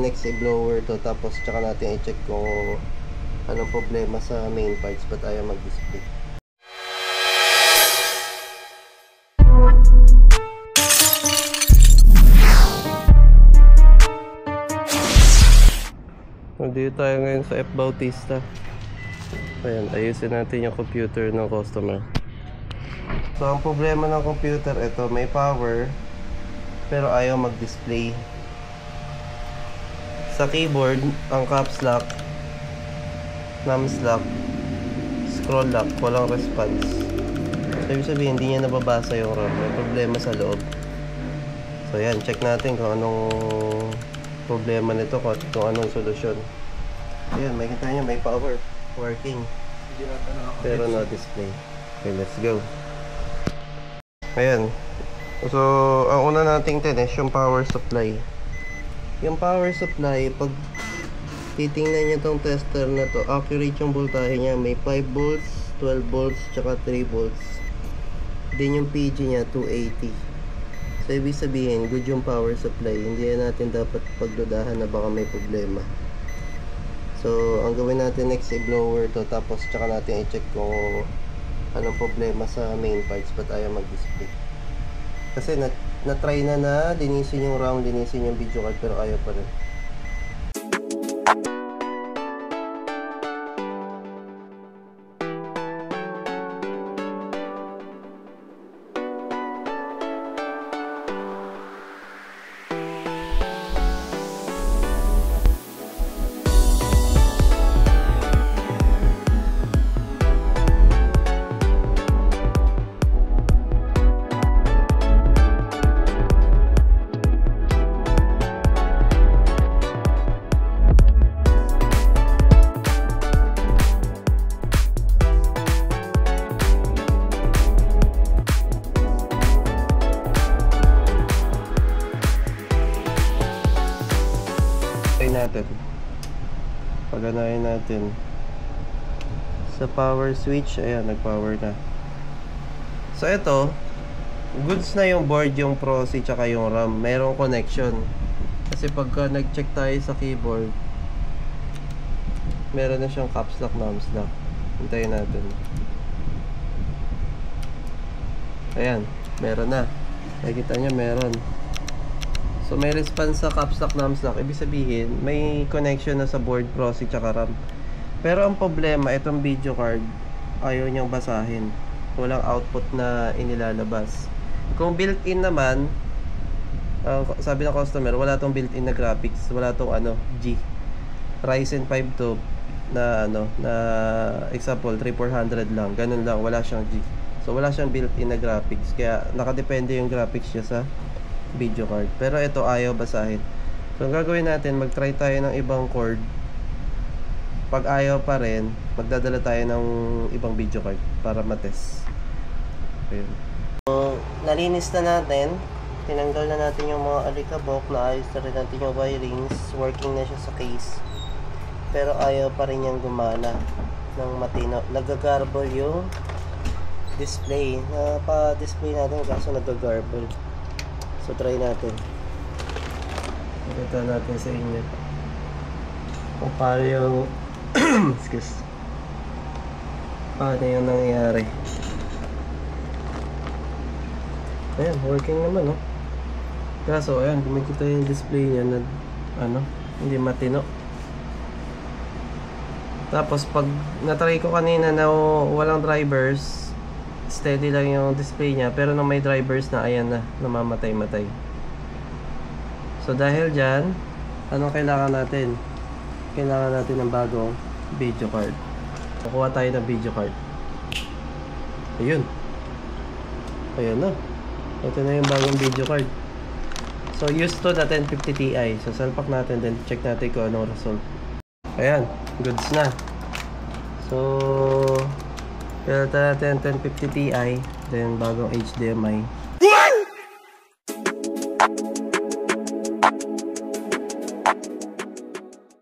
natin next i-blower to, tapos tsaka natin i-check kung anong problema sa main parts, ba't ayaw mag-display. Nandito tayo ngayon sa F. Bautista. Ayan, ayusin natin yung computer ng customer. So ang problema ng computer, ito may power pero ayaw mag-display. Sa keyboard, ang caps lock, thumbs lock, scroll lock, walang response. So ibig sabihin, hindi niya nababasa yung RAM. May problema sa loob. So yan, check natin kung anong problema nito, kung anong solusyon. Ayan, makikita nyo may power working pero no display. Okay, let's go. Ayan, so ang una nating test yung power supply. Yung power supply, pag titingnan nyo tong tester na to, accurate yung voltahe nya. May 5 volts, 12 volts, tsaka 3 volts. Then yung PG nya 280. So ibig sabihin, good yung power supply. Hindi natin dapat pagdudahan na baka may problema. So ang gawin natin next, i-blower to, tapos tsaka natin i-check kung anong problema sa main parts, ba't ayaw mag-display. Kasi na-try na linisin yung RAM, linisin yung video card, pero ayaw pa rin. Natin paganahin natin sa power switch. Ayan, nag-power na. So ito, goods na yung board, yung Pro-C tsaka yung RAM, merong connection. Kasi pagka nag-check tayo sa keyboard, meron na siyang caps lock, thumbs lock. Hintayin natin. Ayan, meron na. Nakikita nyo, meron. So may response sa caps lock, thumbs lock. Ibig sabihin, may connection na sa board, Pro-C tsaka RAM. Pero ang problema, itong video card, ayaw niyang basahin. Walang output na inilalabas. Kung built-in naman, sabi ng customer, wala tong built-in na graphics. Wala tong G. Ryzen 5 to na na example, 3400 lang. Ganun lang, wala siyang G. So wala siyang built-in na graphics. Kaya nakadepende yung graphics niya sa video card. Pero ito ayaw basahin. So ang gagawin natin, mag-try tayo ng ibang cord. Pag ayaw pa rin, magdadala tayo ng ibang video card para matest. Ayun. So nalinis na natin, tinanggal na natin yung mga alikabok, naayos na rin natin yung wirings, working na siya sa case. Pero ayaw pa rin niyang gumana ng matino. Nagagarble yung display. Napa-display natin kaso nagagarble. So try natin. Pakita natin sa inyo kung paano yung excuse, paano yung nangyayari. Ayan, working naman, no? Kaso ayan, kumikita yung display niya na hindi matino. Tapos pag natry ko kanina na walang drivers, steady lang yung display niya, pero nung may drivers na, ayan na, namamatay-matay. So dahil dyan, anong kailangan natin? Kailangan natin ng bagong video card. Kukuha tayo ng video card. Ayun. Ayan na. Ito na yung bagong video card. So use to na 1050 Ti. So salpak natin, then check natin kung anong result. Ayan, goods na. So Pilta natin 1050 Ti, then bagong HDMI.